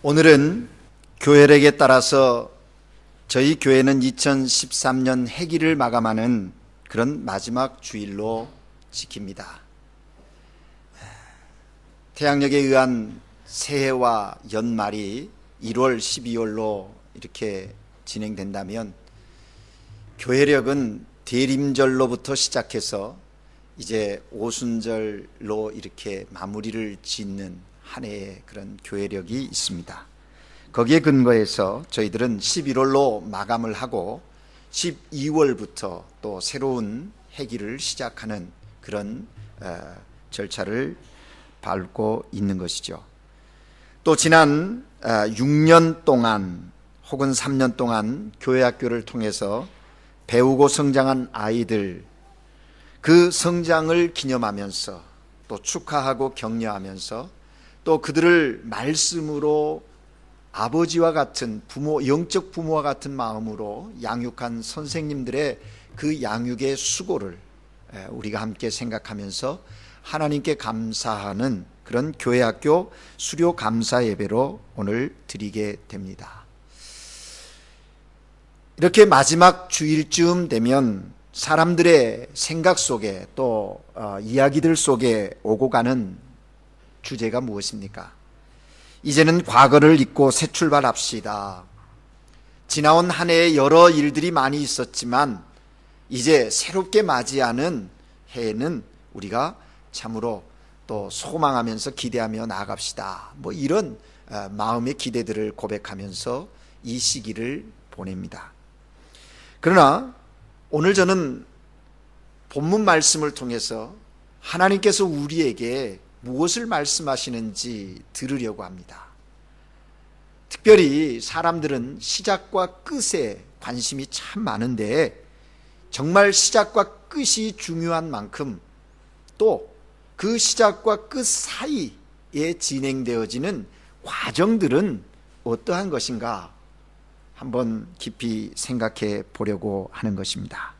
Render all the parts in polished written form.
오늘은 교회력에 따라서 저희 교회는 2013년 해기를 마감하는 그런 마지막 주일로 지킵니다. 태양력에 의한 새해와 연말이 1월, 12월로 이렇게 진행된다면 교회력은 대림절로부터 시작해서 이제 오순절로 이렇게 마무리를 짓는 한 해의 그런 교회력이 있습니다. 거기에 근거해서 저희들은 11월로 마감을 하고 12월부터 또 새로운 해기를 시작하는 그런 절차를 밟고 있는 것이죠. 또 지난 6년 동안 혹은 3년 동안 교회학교를 통해서 배우고 성장한 아이들, 그 성장을 기념하면서 또 축하하고 격려하면서 또 그들을 말씀으로 아버지와 같은 부모, 영적 부모와 같은 마음으로 양육한 선생님들의 그 양육의 수고를 우리가 함께 생각하면서 하나님께 감사하는 그런 교회학교 수료 감사 예배로 오늘 드리게 됩니다. 이렇게 마지막 주일쯤 되면 사람들의 생각 속에 또 이야기들 속에 오고 가는 주제가 무엇입니까? 이제는 과거를 잊고 새 출발합시다. 지나온 한 해에 여러 일들이 많이 있었지만 이제 새롭게 맞이하는 해에는 우리가 참으로 또 소망하면서 기대하며 나아갑시다. 뭐 이런 마음의 기대들을 고백하면서 이 시기를 보냅니다. 그러나 오늘 저는 본문 말씀을 통해서 하나님께서 우리에게 무엇을 말씀하시는지 들으려고 합니다. 특별히 사람들은 시작과 끝에 관심이 참 많은데 정말 시작과 끝이 중요한 만큼 또 그 시작과 끝 사이에 진행되어지는 과정들은 어떠한 것인가 한번 깊이 생각해 보려고 하는 것입니다.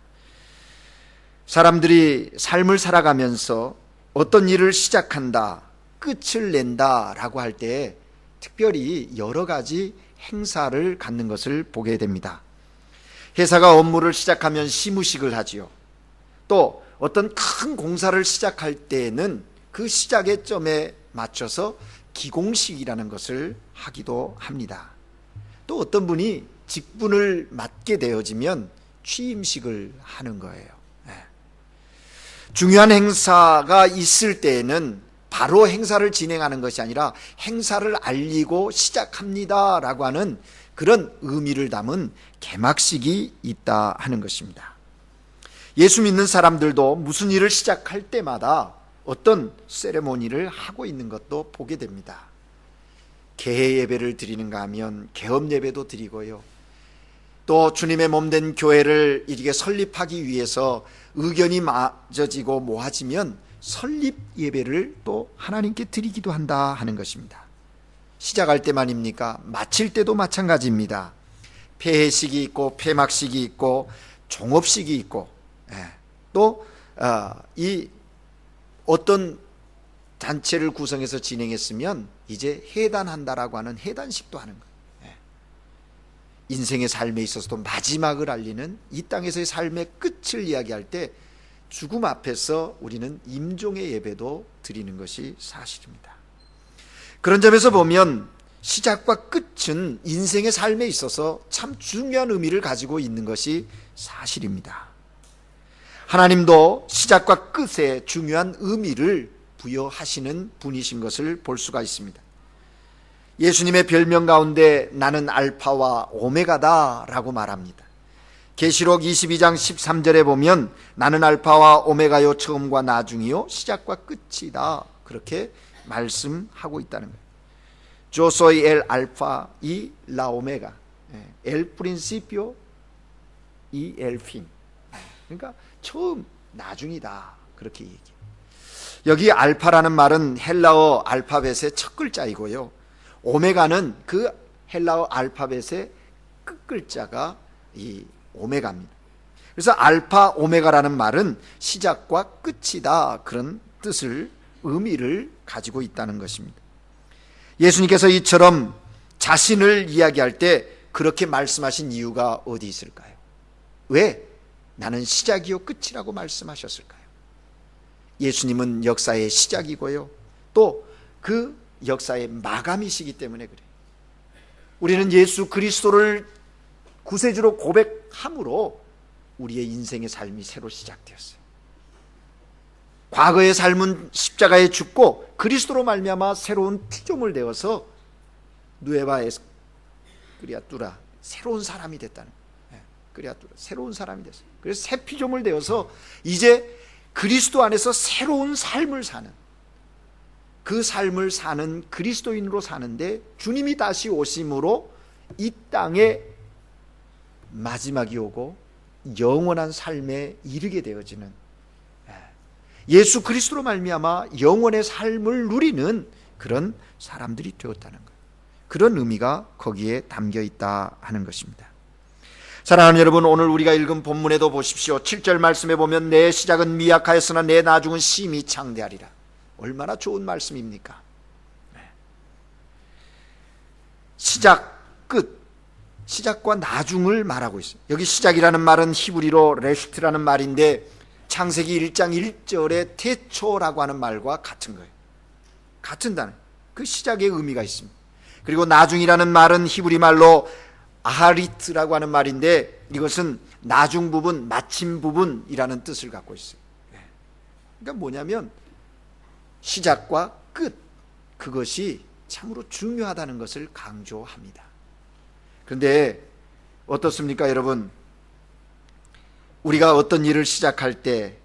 사람들이 삶을 살아가면서 어떤 일을 시작한다, 끝을 낸다 라고 할 때 특별히 여러 가지 행사를 갖는 것을 보게 됩니다. 회사가 업무를 시작하면 시무식을 하지요. 또 어떤 큰 공사를 시작할 때에는 그 시작의 점에 맞춰서 기공식이라는 것을 하기도 합니다. 또 어떤 분이 직분을 맡게 되어지면 취임식을 하는 거예요. 중요한 행사가 있을 때에는 바로 행사를 진행하는 것이 아니라 행사를 알리고 시작합니다 라고 하는 그런 의미를 담은 개막식이 있다 하는 것입니다. 예수 믿는 사람들도 무슨 일을 시작할 때마다 어떤 세레모니를 하고 있는 것도 보게 됩니다. 개회 예배를 드리는가 하면 개업 예배도 드리고요. 또 주님의 몸된 교회를 이렇게 설립하기 위해서 의견이 맞아지고 모아지면 설립 예배를 또 하나님께 드리기도 한다 하는 것입니다. 시작할 때만입니까? 마칠 때도 마찬가지입니다. 폐회식이 있고 폐막식이 있고 종업식이 있고 또 이 어떤 단체를 구성해서 진행했으면 이제 해단한다라고 하는 해단식도 하는 거예요. 인생의 삶에 있어서도 마지막을 알리는 이 땅에서의 삶의 끝을 이야기할 때 죽음 앞에서 우리는 임종의 예배도 드리는 것이 사실입니다. 그런 점에서 보면 시작과 끝은 인생의 삶에 있어서 참 중요한 의미를 가지고 있는 것이 사실입니다. 하나님도 시작과 끝에 중요한 의미를 부여하시는 분이신 것을 볼 수가 있습니다. 예수님의 별명 가운데 나는 알파와 오메가다 라고 말합니다. 계시록 22장 13절에 보면 나는 알파와 오메가요 처음과 나중이요 시작과 끝이다 그렇게 말씀하고 있다는 거예요. Yo soy el alfa y la omega, el principio y el fin. 그러니까 처음 나중이다 그렇게 얘기해요. 여기 알파라는 말은 헬라어 알파벳의 첫 글자이고요. 오메가는 그 헬라어 알파벳의 끝 글자가 이 오메가입니다. 그래서 알파 오메가라는 말은 시작과 끝이다 그런 뜻을 의미를 가지고 있다는 것입니다. 예수님께서 이처럼 자신을 이야기할 때 그렇게 말씀하신 이유가 어디 있을까요? 왜 나는 시작이요 끝이라고 말씀하셨을까요? 예수님은 역사의 시작이고요, 또 그 역사의 마감이시기 때문에 그래요. 우리는 예수 그리스도를 구세주로 고백함으로 우리의 인생의 삶이 새로 시작되었어요. 과거의 삶은 십자가에 죽고 그리스도로 말미암아 새로운 피조물 되어서 누에바 에스크리아뚜라, 새로운 사람이 됐다는 거예요. 크리아뚜라, 새로운 사람이 됐어요. 그래서 새 피조물 되어서 이제 그리스도 안에서 새로운 삶을 사는, 그 삶을 사는 그리스도인으로 사는데 주님이 다시 오심으로 이 땅에 마지막이 오고 영원한 삶에 이르게 되어지는, 예수 그리스도로 말미암아 영원의 삶을 누리는 그런 사람들이 되었다는 거예요. 그런 의미가 거기에 담겨 있다 하는 것입니다. 사랑하는 여러분, 오늘 우리가 읽은 본문에도 보십시오. 7절 말씀에 보면 내 시작은 미약하였으나 내 나중은 심히 창대하리라. 얼마나 좋은 말씀입니까? 시작, 끝, 시작과 나중을 말하고 있어요. 여기 시작이라는 말은 히브리로 레슈트라는 말인데 창세기 1장 1절의 태초라고 하는 말과 같은 거예요. 같은 단어, 그 시작의 의미가 있습니다. 그리고 나중이라는 말은 히브리 말로 아하리트라고 하는 말인데 이것은 나중 부분, 마침 부분이라는 뜻을 갖고 있어요. 그러니까 뭐냐면 시작과 끝, 그것이 참으로 중요하다는 것을 강조합니다. 그런데 어떻습니까, 여러분? 우리가 어떤 일을 시작할 때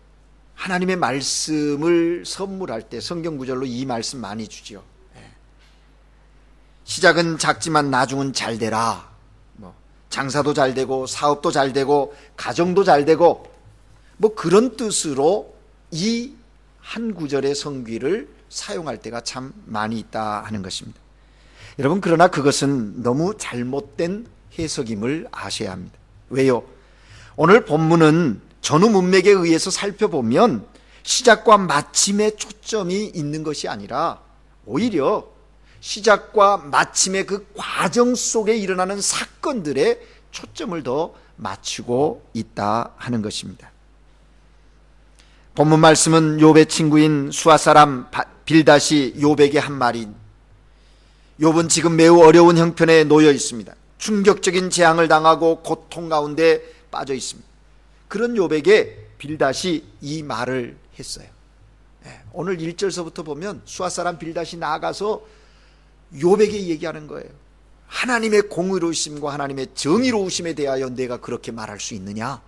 하나님의 말씀을 선물할 때 성경 구절로 이 말씀 많이 주죠. 시작은 작지만 나중은 잘 되라. 장사도 잘 되고 사업도 잘 되고 가정도 잘 되고 그런 뜻으로 이 한 구절의 성귀를 사용할 때가 참 많이 있다 하는 것입니다. 여러분, 그러나 그것은 너무 잘못된 해석임을 아셔야 합니다. 왜요? 오늘 본문은 전후 문맥에 의해서 살펴보면 시작과 마침에 초점이 있는 것이 아니라 오히려 시작과 마침의 그 과정 속에 일어나는 사건들에 초점을 더 맞추고 있다 하는 것입니다. 본문 말씀은 욥의 친구인 수아 사람 빌닷이 욥에게 한 말인, 욥은 지금 매우 어려운 형편에 놓여 있습니다. 충격적인 재앙을 당하고 고통 가운데 빠져 있습니다. 그런 욥에게 빌닷이 이 말을 했어요. 오늘 1절서부터 보면 수아 사람 빌닷이 나아가서 욥에게 얘기하는 거예요. 하나님의 공의로우심과 하나님의 정의로우심에 대하여 내가 그렇게 말할 수 있느냐?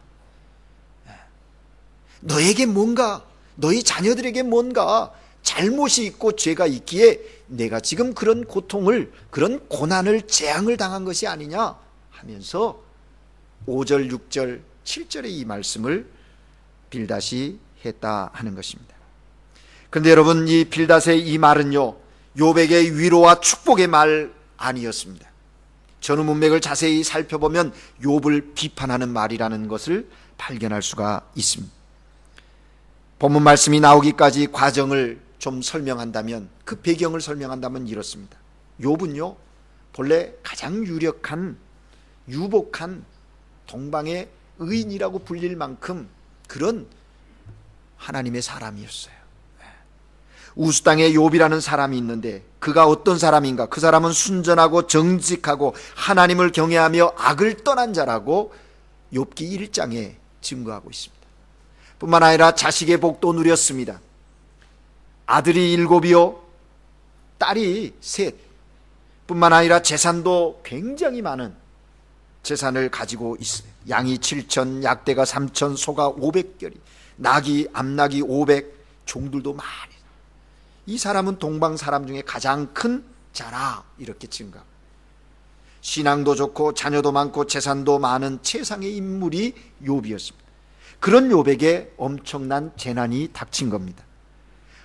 너에게 뭔가, 너희 자녀들에게 뭔가 잘못이 있고 죄가 있기에 내가 지금 그런 고통을, 그런 고난을, 재앙을 당한 것이 아니냐 하면서 5절, 6절, 7절의 이 말씀을 빌닷이 했다 하는 것입니다. 그런데 여러분, 이 빌닷의 이 말은요, 욥에게 위로와 축복의 말 아니었습니다. 전후 문맥을 자세히 살펴보면 욥을 비판하는 말이라는 것을 발견할 수가 있습니다. 본문 말씀이 나오기까지 과정을 좀 설명한다면, 그 배경을 설명한다면 이렇습니다. 욥은요, 본래 가장 유력한, 유복한 동방의 의인이라고 불릴 만큼 그런 하나님의 사람이었어요. 우스 땅에 욥이라는 사람이 있는데 그가 어떤 사람인가? 그 사람은 순전하고 정직하고 하나님을 경외하며 악을 떠난 자라고 욥기 1장에 증거하고 있습니다. 뿐만 아니라 자식의 복도 누렸습니다. 아들이 7이요 딸이 3. 뿐만 아니라 재산도 굉장히 많은 재산을 가지고 있어요. 양이 7천, 약대가 3천, 소가 500결이, 낙이, 암낙이 500, 종들도 많이. 이 사람은 동방 사람 중에 가장 큰 자라, 이렇게 증가. 신앙도 좋고 자녀도 많고 재산도 많은 최상의 인물이 욥이었습니다. 그런 욥에게 엄청난 재난이 닥친 겁니다.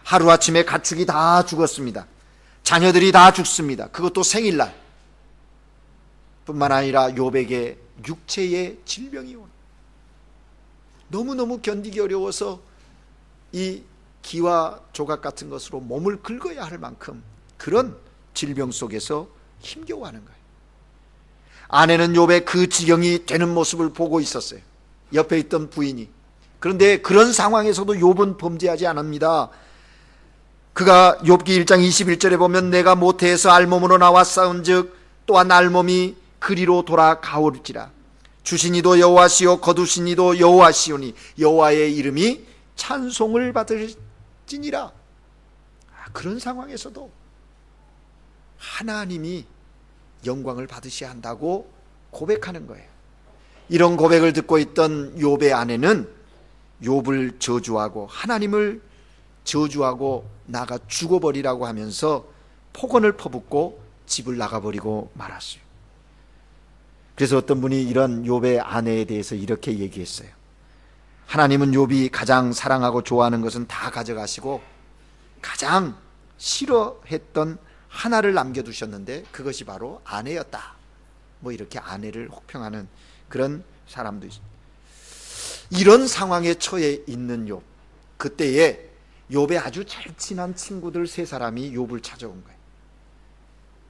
하루아침에 가축이 다 죽었습니다. 자녀들이 다 죽습니다. 그것도 생일날. 뿐만 아니라 욥에게 육체의 질병이 오는, 너무너무 견디기 어려워서 이 기와 조각 같은 것으로 몸을 긁어야 할 만큼 그런 질병 속에서 힘겨워하는 거예요. 아내는 욥의 그 지경이 되는 모습을 보고 있었어요. 옆에 있던 부인이. 그런데 그런 상황에서도 욥은 범죄하지 않습니다. 그가 욥기 1장 21절에 보면 내가 모태에서 알몸으로 나와 싸운즉 또한 알몸이 그리로 돌아가올지라. 주시니도 여호와시요 거두시니도 여호와시오니 여호와의 이름이 찬송을 받을지니라. 그런 상황에서도 하나님이 영광을 받으셔야 한다고 고백하는 거예요. 이런 고백을 듣고 있던 욥의 아내는 욥을 저주하고 하나님을 저주하고 나가 죽어버리라고 하면서 폭언을 퍼붓고 집을 나가버리고 말았어요. 그래서 어떤 분이 이런 욥의 아내에 대해서 이렇게 얘기했어요. 하나님은 욥이 가장 사랑하고 좋아하는 것은 다 가져가시고 가장 싫어했던 하나를 남겨두셨는데 그것이 바로 아내였다. 뭐 이렇게 아내를 혹평하는 그런 사람도 있습니다. 이런 상황에 처해 있는 욥, 그때에 욥의 아주 잘 친한 친구들 세 사람이 욥을 찾아온 거예요.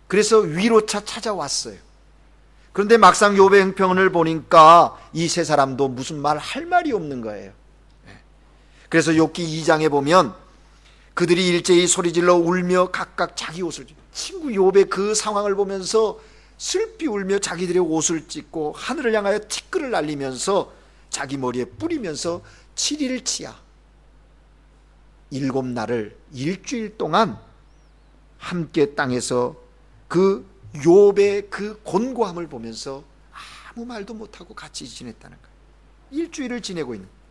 그래서 위로차 찾아왔어요. 그런데 막상 욥의 형편을 보니까 이 세 사람도 무슨 말 할 말이 없는 거예요. 그래서 욥기 2장에 보면 그들이 일제히 소리질러 울며 각각 자기 옷을 친구 욥의 그 상황을 보면서 슬피 울며 자기들의 옷을 찢고 하늘을 향하여 티끌을 날리면서 자기 머리에 뿌리면서 7일치야 7날을 일주일 동안 함께 땅에서 그 욥의 그 곤고함을 보면서 아무 말도 못하고 같이 지냈다는 거예요. 일주일을 지내고 있는 거예요.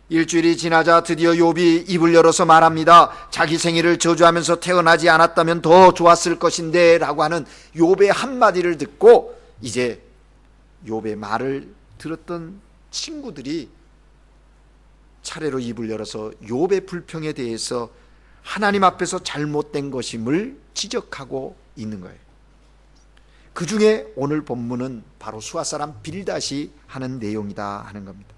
일주일이 지나자 드디어 욥이 입을 열어서 말합니다. 자기 생일을 저주하면서 태어나지 않았다면 더 좋았을 것인데 라고 하는 욥의 한마디를 듣고 이제 욥의 말을 들었던 친구들이 차례로 입을 열어서 욥의 불평에 대해서 하나님 앞에서 잘못된 것임을 지적하고 있는 거예요. 그 중에 오늘 본문은 바로 수아 사람 빌닷이 하는 내용이다 하는 겁니다.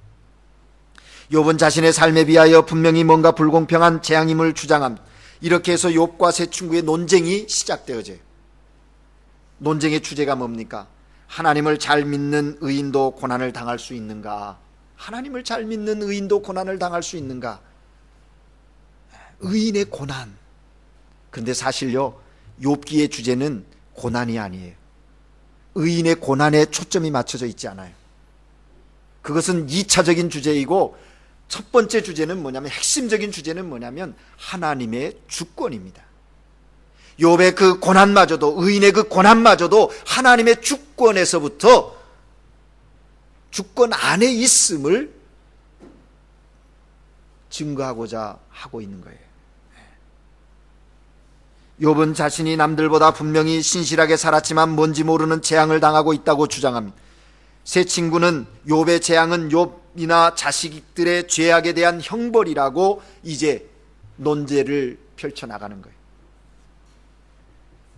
욥은 자신의 삶에 비하여 분명히 뭔가 불공평한 재앙임을 주장합니다. 이렇게 해서 욥과 세 친구의 논쟁이 시작되어져요. 논쟁의 주제가 뭡니까? 하나님을 잘 믿는 의인도 고난을 당할 수 있는가? 하나님을 잘 믿는 의인도 고난을 당할 수 있는가? 의인의 고난. 그런데 사실요, 욥기의 주제는 고난이 아니에요. 의인의 고난에 초점이 맞춰져 있지 않아요. 그것은 2차적인 주제이고 첫 번째 주제는 뭐냐면, 핵심적인 주제는 뭐냐면 하나님의 주권입니다. 욥의 그 고난마저도, 의인의 그 고난마저도 하나님의 주권에서부터 주권 안에 있음을 증거하고자 하고 있는 거예요. 욥은 자신이 남들보다 분명히 신실하게 살았지만 뭔지 모르는 재앙을 당하고 있다고 주장합니다. 세 친구는 욥의 재앙은 욥이나 자식들의 죄악에 대한 형벌이라고 이제 논제를 펼쳐나가는 거예요.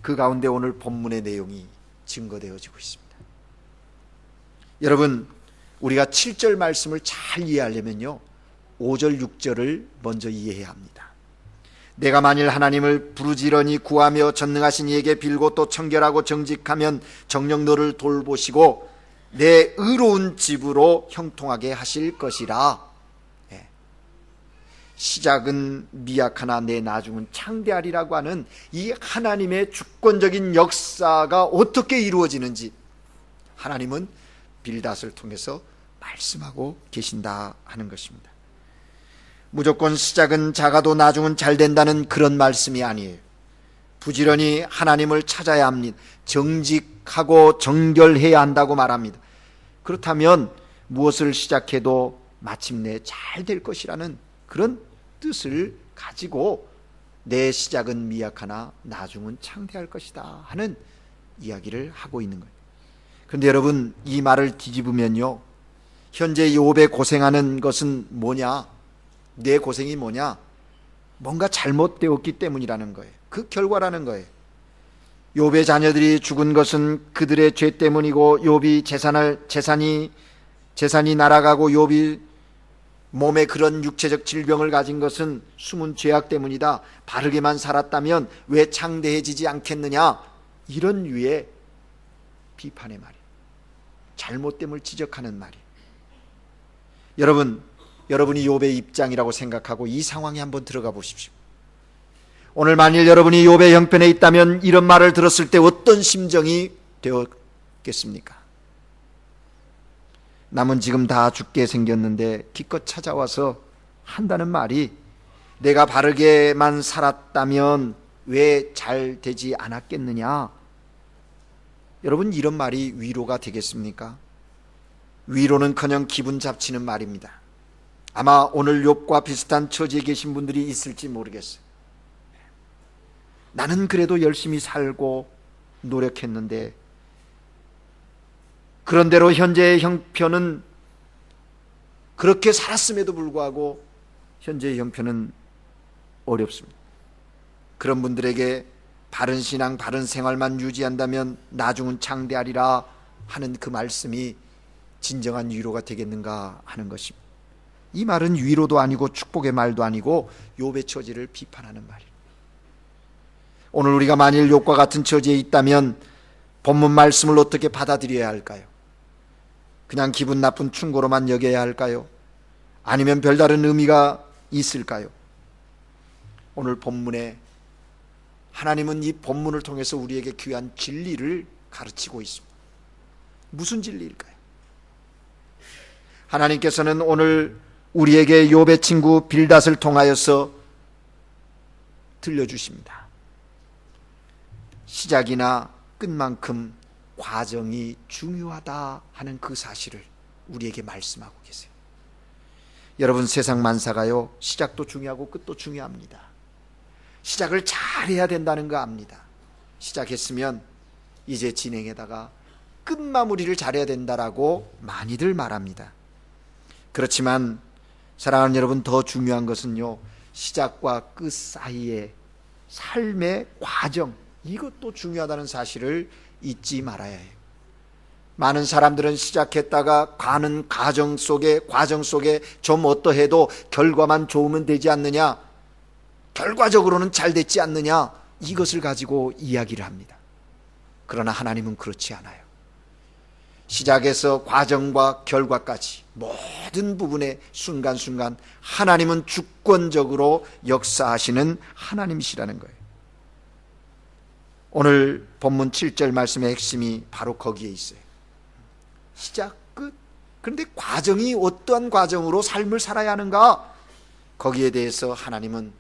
그 가운데 오늘 본문의 내용이 증거되어지고 있습니다. 여러분, 우리가 7절 말씀을 잘 이해하려면요 5절 6절을 먼저 이해해야 합니다. 내가 만일 하나님을 부르지런히 구하며 전능하신 이에게 빌고 또 청결하고 정직하면 정녕 너를 돌보시고 내 의로운 집으로 형통하게 하실 것이라. 시작은 미약하나 내 나중은 창대하리라고 하는 이 하나님의 주권적인 역사가 어떻게 이루어지는지 하나님은 빌닷을 통해서 말씀하고 계신다 하는 것입니다. 무조건 시작은 작아도 나중은 잘 된다는 그런 말씀이 아니에요. 부지런히 하나님을 찾아야 합니다. 정직하고 정결해야 한다고 말합니다. 그렇다면 무엇을 시작해도 마침내 잘 될 것이라는 그런 뜻을 가지고 내 시작은 미약하나 나중은 창대할 것이다 하는 이야기를 하고 있는 거예요. 그런데 여러분, 이 말을 뒤집으면요, 현재 욥의 고생하는 것은 뭐냐? 내 고생이 뭐냐? 뭔가 잘못되었기 때문이라는 거예요. 그 결과라는 거예요. 욥의 자녀들이 죽은 것은 그들의 죄 때문이고, 욥이 재산이 날아가고 욥이 몸에 그런 육체적 질병을 가진 것은 숨은 죄악 때문이다. 바르게만 살았다면 왜 창대해지지 않겠느냐? 이런 류의 비판의 말이, 잘못됨을 지적하는 말이. 여러분이 욥의 입장이라고 생각하고 이 상황에 한번 들어가 보십시오. 오늘 만일 여러분이 욥의 형편에 있다면 이런 말을 들었을 때 어떤 심정이 되었겠습니까? 남은 지금 다 죽게 생겼는데 기껏 찾아와서 한다는 말이, 내가 바르게만 살았다면 왜 잘 되지 않았겠느냐? 여러분, 이런 말이 위로가 되겠습니까? 위로는커녕 기분 잡치는 말입니다. 아마 오늘 욥과 비슷한 처지에 계신 분들이 있을지 모르겠어요. 나는 그래도 열심히 살고 노력했는데, 그런대로 현재의 형편은, 그렇게 살았음에도 불구하고 현재의 형편은 어렵습니다. 그런 분들에게 바른 신앙, 바른 생활만 유지한다면 나중은 창대하리라 하는 그 말씀이 진정한 위로가 되겠는가 하는 것입니다. 이 말은 위로도 아니고 축복의 말도 아니고 욥의 처지를 비판하는 말입니다. 오늘 우리가 만일 욥과 같은 처지에 있다면 본문 말씀을 어떻게 받아들여야 할까요? 그냥 기분 나쁜 충고로만 여겨야 할까요? 아니면 별다른 의미가 있을까요? 오늘 본문에 하나님은 이 본문을 통해서 우리에게 귀한 진리를 가르치고 있습니다. 무슨 진리일까요? 하나님께서는 오늘 우리에게 욥의 친구 빌닷을 통하여서 들려주십니다. 시작이나 끝만큼 과정이 중요하다 하는 그 사실을 우리에게 말씀하고 계세요. 여러분, 세상 만사가요, 시작도 중요하고 끝도 중요합니다. 시작을 잘해야 된다는 거 압니다. 시작했으면 이제 진행에다가 끝마무리를 잘해야 된다라고 많이들 말합니다. 그렇지만 사랑하는 여러분, 더 중요한 것은요, 시작과 끝 사이의 삶의 과정, 이것도 중요하다는 사실을 잊지 말아야 해요. 많은 사람들은 시작했다가 가는 과정 속에 좀 어떠해도 결과만 좋으면 되지 않느냐, 결과적으로는 잘 됐지 않느냐, 이것을 가지고 이야기를 합니다. 그러나 하나님은 그렇지 않아요. 시작에서 과정과 결과까지 모든 부분의 순간순간 하나님은 주권적으로 역사하시는 하나님이시라는 거예요. 오늘 본문 7절 말씀의 핵심이 바로 거기에 있어요. 시작, 끝. 그런데 과정이 어떠한 과정으로 삶을 살아야 하는가? 거기에 대해서 하나님은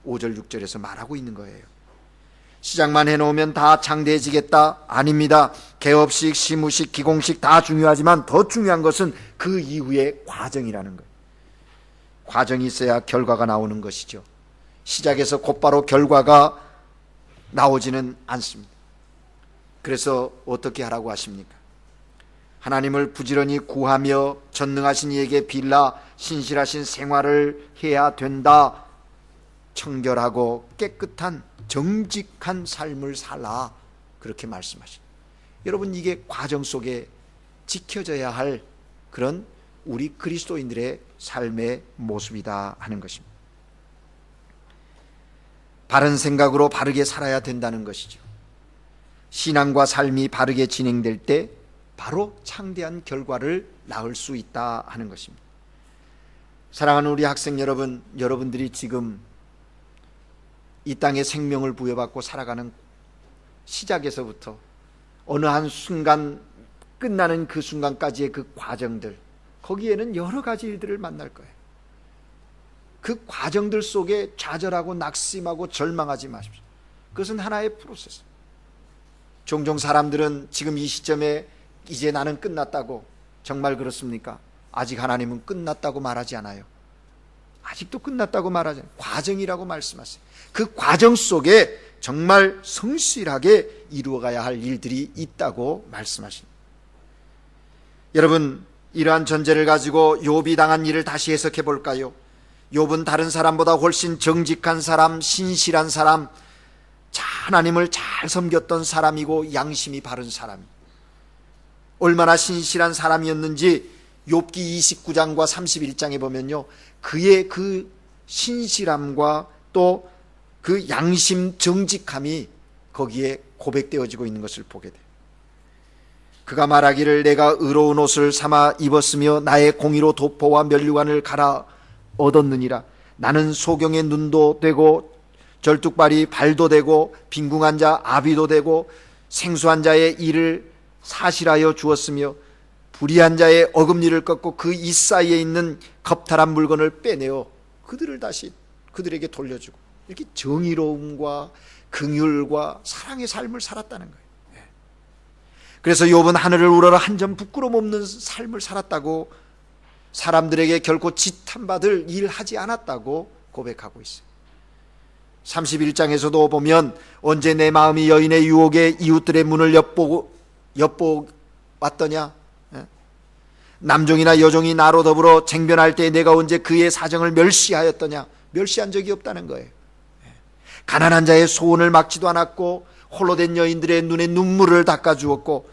5절 6절에서 말하고 있는 거예요. 시작만 해놓으면 다 장대해지겠다? 아닙니다. 개업식, 시무식, 기공식 다 중요하지만 더 중요한 것은 그 이후의 과정이라는 거예요. 과정이 있어야 결과가 나오는 것이죠. 시작에서 곧바로 결과가 나오지는 않습니다. 그래서 어떻게 하라고 하십니까? 하나님을 부지런히 구하며 전능하신 이에게 빌라 신실하신 생활을 해야 된다. 청결하고 깨끗한 정직한 삶을 살라, 그렇게 말씀하십니다. 여러분, 이게 과정 속에 지켜져야 할 그런 우리 그리스도인들의 삶의 모습이다 하는 것입니다. 바른 생각으로 바르게 살아야 된다는 것이죠. 신앙과 삶이 바르게 진행될 때 바로 창대한 결과를 낳을 수 있다 하는 것입니다. 사랑하는 우리 학생 여러분, 여러분들이 지금 이 땅에 생명을 부여받고 살아가는 시작에서부터 어느 한 순간 끝나는 그 순간까지의 그 과정들, 거기에는 여러 가지 일들을 만날 거예요. 그 과정들 속에 좌절하고 낙심하고 절망하지 마십시오. 그것은 하나의 프로세스. 종종 사람들은 지금 이 시점에 이제 나는 끝났다고, 정말 그렇습니까? 아직 하나님은 끝났다고 말하지 않아요. 아직도 끝났다고 말하지 않아요. 과정이라고 말씀하세요. 그 과정 속에 정말 성실하게 이루어가야 할 일들이 있다고 말씀하십니다. 여러분, 이러한 전제를 가지고 욥이 당한 일을 다시 해석해 볼까요? 욥은 다른 사람보다 훨씬 정직한 사람, 신실한 사람, 하나님을 잘 섬겼던 사람이고 양심이 바른 사람. 얼마나 신실한 사람이었는지 욥기 29장과 31장에 보면요, 그의 그 신실함과 또 그 양심 정직함이 거기에 고백되어지고 있는 것을 보게 돼요. 그가 말하기를 내가 의로운 옷을 삼아 입었으며 나의 공의로 도포와 면류관을 갈아 얻었느니라. 나는 소경의 눈도 되고 절뚝발이 발도 되고 빈궁한 자 아비도 되고 생수한 자의 일을 사실하여 주었으며 불의한 자의 어금니를 꺾고 그 이 사이에 있는 겁탈한 물건을 빼내어 그들을 다시 그들에게 돌려주고 이렇게 정의로움과 긍휼과 사랑의 삶을 살았다는 거예요. 그래서 욥은 하늘을 우러러 한 점 부끄럼 없는 삶을 살았다고, 사람들에게 결코 지탄받을 일 하지 않았다고 고백하고 있어요. 31장에서도 보면 언제 내 마음이 여인의 유혹에 이웃들의 문을 엿보았더냐, 남종이나 여종이 나로 더불어 쟁변할 때 내가 언제 그의 사정을 멸시하였더냐. 멸시한 적이 없다는 거예요. 가난한 자의 소원을 막지도 않았고 홀로 된 여인들의 눈에 눈물을 닦아주었고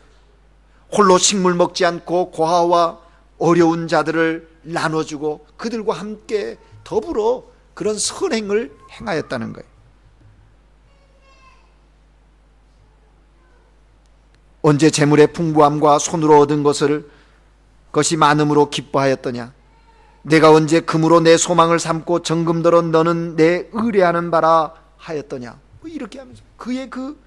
홀로 식물 먹지 않고 고아와 어려운 자들을 나눠주고 그들과 함께 더불어 그런 선행을 행하였다는 거예요. 언제 재물의 풍부함과 손으로 얻은 것이 많음으로 기뻐하였더냐. 내가 언제 금으로 내 소망을 삼고 정금더러 너는 내 의뢰하는 바라 하였더냐. 이렇게 하면서 그의 그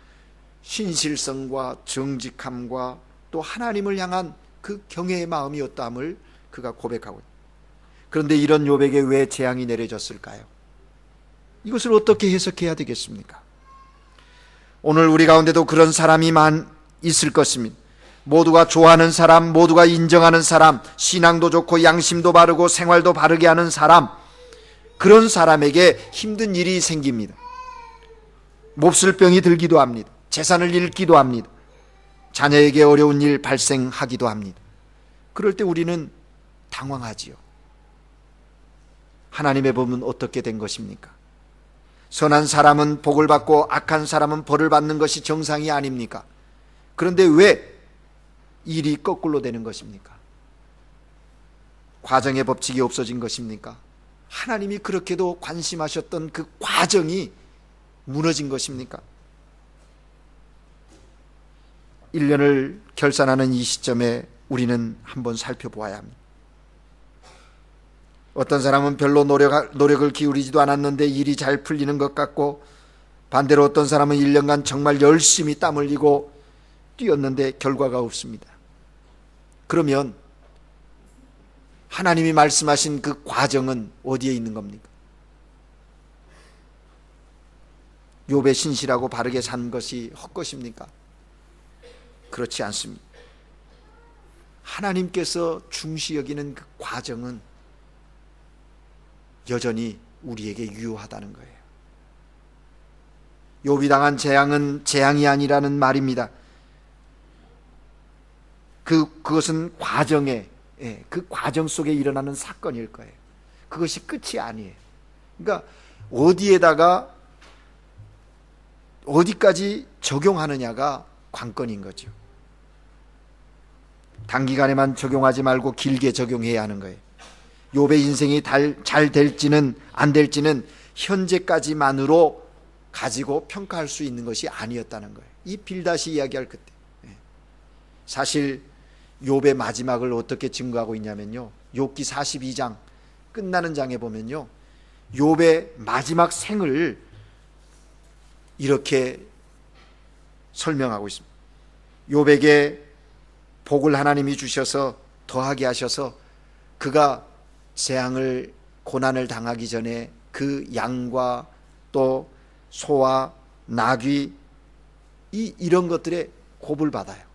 신실성과 정직함과 또 하나님을 향한 그 경외의 마음이었다함을 그가 고백하고 있다. 그런데 이런 욥에게 왜 재앙이 내려졌을까요? 이것을 어떻게 해석해야 되겠습니까? 오늘 우리 가운데도 그런 사람이 있을 것입니다. 모두가 좋아하는 사람, 모두가 인정하는 사람, 신앙도 좋고 양심도 바르고 생활도 바르게 하는 사람, 그런 사람에게 힘든 일이 생깁니다. 몹쓸 병이 들기도 합니다. 재산을 잃기도 합니다. 자녀에게 어려운 일 발생하기도 합니다. 그럴 때 우리는 당황하지요. 하나님의 법은 어떻게 된 것입니까? 선한 사람은 복을 받고 악한 사람은 벌을 받는 것이 정상이 아닙니까? 그런데 왜 일이 거꾸로 되는 것입니까? 과정의 법칙이 없어진 것입니까? 하나님이 그렇게도 관심하셨던 그 과정이 무너진 것입니까? 1년을 결산하는 이 시점에 우리는 한번 살펴보아야 합니다. 어떤 사람은 별로 노력을 기울이지도 않았는데 일이 잘 풀리는 것 같고, 반대로 어떤 사람은 1년간 정말 열심히 땀 흘리고 뛰었는데 결과가 없습니다. 그러면 하나님이 말씀하신 그 과정은 어디에 있는 겁니까? 욥의 신실하고 바르게 산 것이 헛것입니까? 그렇지 않습니다. 하나님께서 중시 여기는 그 과정은 여전히 우리에게 유효하다는 거예요. 욥이 당한 재앙은 재앙이 아니라는 말입니다. 그것은 그 과정 속에 일어나는 사건일 거예요. 그것이 끝이 아니에요. 그러니까 어디까지 적용하느냐가 관건인 거죠. 단기간에만 적용하지 말고 길게 적용해야 하는 거예요. 욥의 인생이 잘 될지는 안 될지는 현재까지만으로 가지고 평가할 수 있는 것이 아니었다는 거예요. 이 빌다시 이야기할 그때. 사실 욥의 마지막을 어떻게 증거하고 있냐면요, 욥기 42장 끝나는 장에 보면요, 욥의 마지막 생을 이렇게 설명하고 있습니다. 욥에게 복을 하나님이 주셔서 더하게 하셔서 그가 재앙을 고난을 당하기 전에 그 양과 또 소와 나귀 이런 것들에 곱을 받아요.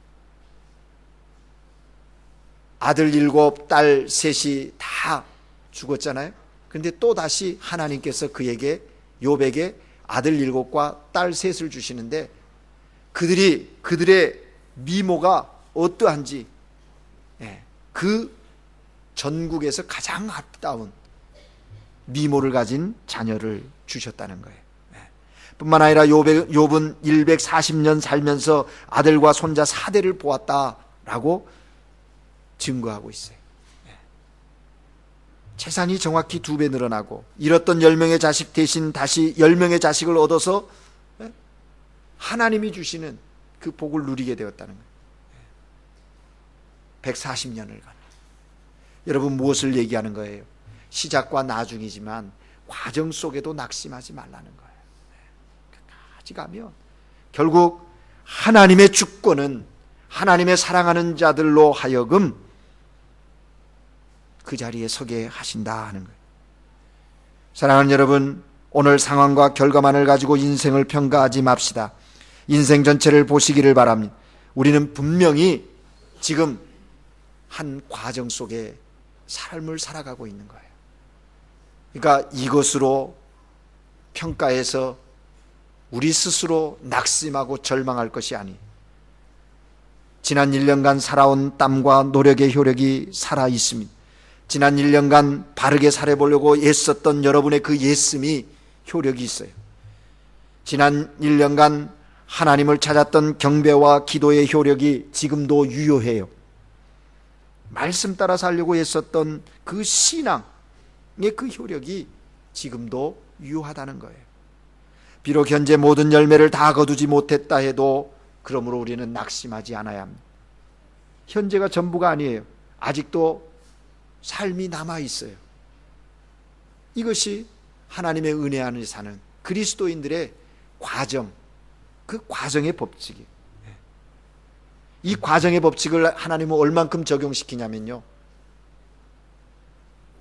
아들 7, 딸 3이 다 죽었잖아요. 그런데 또 다시 하나님께서 욥에게 아들 7과 딸 3을 주시는데 그들의 미모가 어떠한지, 그 전국에서 가장 아름다운 미모를 가진 자녀를 주셨다는 거예요. 뿐만 아니라 욥은 140년 살면서 아들과 손자 4대를 보았다라고 증거하고 있어요. 재산이 정확히 2배 늘어나고 잃었던 10명의 자식 대신 다시 10명의 자식을 얻어서 하나님이 주시는 그 복을 누리게 되었다는 거예요. 140년을간. 여러분, 무엇을 얘기하는 거예요? 시작과 나중이지만 과정 속에도 낙심하지 말라는 거예요. 끝까지 가면 결국 하나님의 주권은 하나님의 사랑하는 자들로 하여금 그 자리에 서게 하신다 하는 거예요. 사랑하는 여러분, 오늘 상황과 결과만을 가지고 인생을 평가하지 맙시다. 인생 전체를 보시기를 바랍니다. 우리는 분명히 지금 한 과정 속에 삶을 살아가고 있는 거예요. 그러니까 이것으로 평가해서 우리 스스로 낙심하고 절망할 것이 아니, 지난 1년간 살아온 땀과 노력의 효력이 살아 있습니다. 지난 1년간 바르게 살아보려고 애썼던 여러분의 그 애씀이 효력이 있어요. 지난 1년간 하나님을 찾았던 경배와 기도의 효력이 지금도 유효해요. 말씀 따라 살려고 애썼던 그 신앙의 그 효력이 지금도 유효하다는 거예요. 비록 현재 모든 열매를 다 거두지 못했다 해도 그러므로 우리는 낙심하지 않아야 합니다. 현재가 전부가 아니에요. 아직도 삶이 남아있어요. 이것이 하나님의 은혜 안에 사는 그리스도인들의 과정, 그 과정의 법칙이에요. 이 과정의 법칙을 하나님은 얼만큼 적용시키냐면요,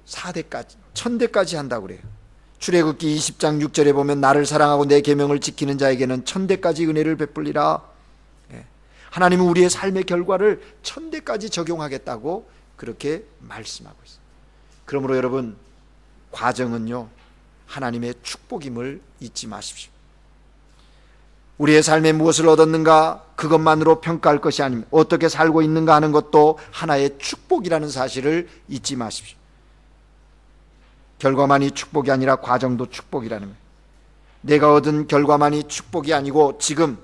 4대까지, 1000대까지 한다고 그래요. 출애굽기 20장 6절에 보면 나를 사랑하고 내 계명을 지키는 자에게는 1000대까지 은혜를 베풀리라. 하나님은 우리의 삶의 결과를 1000대까지 적용하겠다고 그렇게 말씀하고 있어요. 그러므로 여러분, 과정은요, 하나님의 축복임을 잊지 마십시오. 우리의 삶에 무엇을 얻었는가 그것만으로 평가할 것이 아닙니다. 어떻게 살고 있는가 하는 것도 하나의 축복이라는 사실을 잊지 마십시오. 결과만이 축복이 아니라 과정도 축복이라는 거예요. 내가 얻은 결과만이 축복이 아니고 지금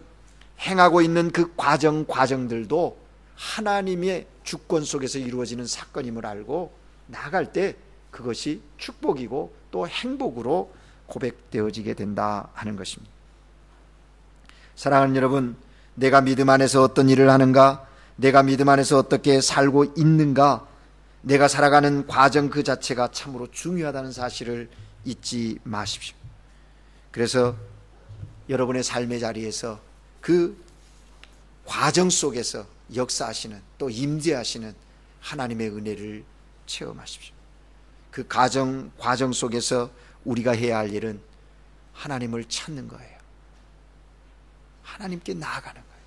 행하고 있는 그 과정들도 하나님의 주권 속에서 이루어지는 사건임을 알고 나아갈 때 그것이 축복이고 또 행복으로 고백되어지게 된다 하는 것입니다. 사랑하는 여러분, 내가 믿음 안에서 어떤 일을 하는가, 내가 믿음 안에서 어떻게 살고 있는가, 내가 살아가는 과정 그 자체가 참으로 중요하다는 사실을 잊지 마십시오. 그래서 여러분의 삶의 자리에서 그 과정 속에서 역사하시는, 또 임재하시는 하나님의 은혜를 체험하십시오. 그 과정 속에서 우리가 해야 할 일은 하나님을 찾는 거예요. 하나님께 나아가는 거예요.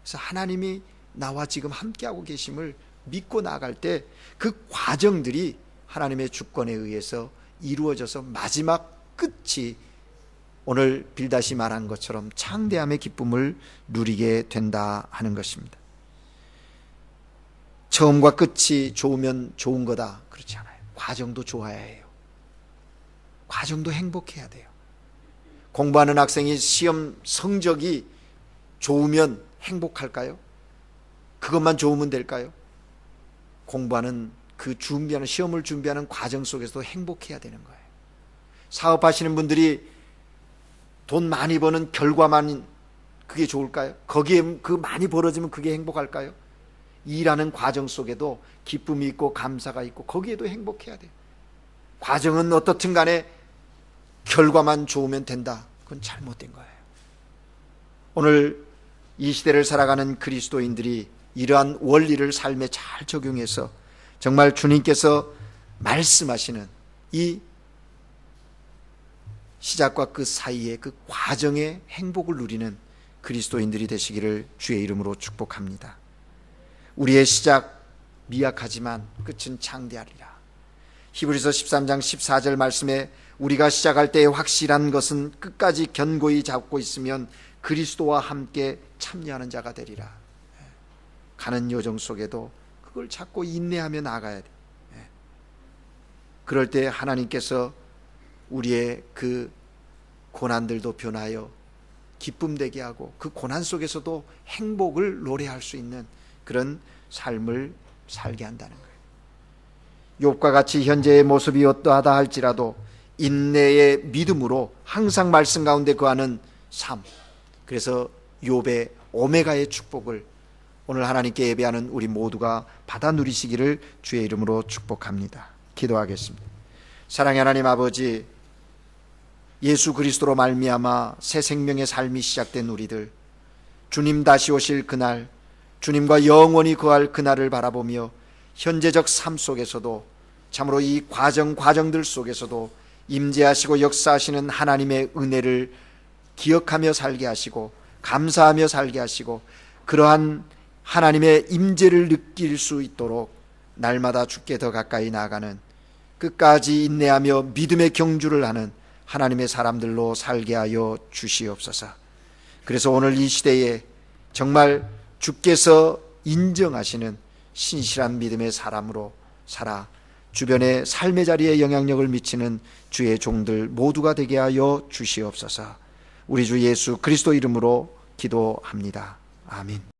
그래서 하나님이 나와 지금 함께하고 계심을 믿고 나아갈 때 그 과정들이 하나님의 주권에 의해서 이루어져서 마지막 끝이 오늘 빌닷이 말한 것처럼 창대함의 기쁨을 누리게 된다 하는 것입니다. 처음과 끝이 좋으면 좋은 거다, 그렇지 않아요. 과정도 좋아야 해요. 과정도 행복해야 돼요. 공부하는 학생이 시험 성적이 좋으면 행복할까요? 그것만 좋으면 될까요? 공부하는 그 준비하는, 시험을 준비하는 과정 속에서도 행복해야 되는 거예요. 사업하시는 분들이 돈 많이 버는 결과만 그게 좋을까요? 거기에 그 많이 벌어지면 그게 행복할까요? 일하는 과정 속에도 기쁨이 있고 감사가 있고 거기에도 행복해야 돼요. 과정은 어떻든 간에 결과만 좋으면 된다, 그건 잘못된 거예요. 오늘 이 시대를 살아가는 그리스도인들이 이러한 원리를 삶에 잘 적용해서 정말 주님께서 말씀하시는 이 시작과 끝 사이의 그 과정의 행복을 누리는 그리스도인들이 되시기를 주의 이름으로 축복합니다. 우리의 시작 미약하지만 끝은 창대하리라. 히브리서 13장 14절 말씀에 우리가 시작할 때의 확실한 것은 끝까지 견고히 잡고 있으면 그리스도와 함께 참여하는 자가 되리라. 가는 여정 속에도 그걸 찾고 인내하며 나아가야 돼. 그럴 때 하나님께서 우리의 그 고난들도 변하여 기쁨 되게 하고 그 고난 속에서도 행복을 노래할 수 있는 그런 삶을 살게 한다는 거예요. 욥과 같이 현재의 모습이 어떠하다 할지라도 인내의 믿음으로 항상 말씀 가운데 거하는 삶, 그래서 욥의 오메가의 축복을 오늘 하나님께 예배하는 우리 모두가 받아 누리시기를 주의 이름으로 축복합니다. 기도하겠습니다. 사랑의 하나님 아버지, 예수 그리스도로 말미암아 새 생명의 삶이 시작된 우리들, 주님 다시 오실 그날, 주님과 영원히 거할 그날을 바라보며 현재적 삶 속에서도 참으로 이 과정들 속에서도 임재하시고 역사하시는 하나님의 은혜를 기억하며 살게 하시고 감사하며 살게 하시고 그러한 하나님의 임재를 느낄 수 있도록 날마다 주께 더 가까이 나아가는, 끝까지 인내하며 믿음의 경주를 하는 하나님의 사람들로 살게 하여 주시옵소서. 그래서 오늘 이 시대에 정말 주께서 인정하시는 신실한 믿음의 사람으로 살아 주변의 삶의 자리에 영향력을 미치는 주의 종들 모두가 되게 하여 주시옵소서. 우리 주 예수 그리스도 이름으로 기도합니다. 아멘.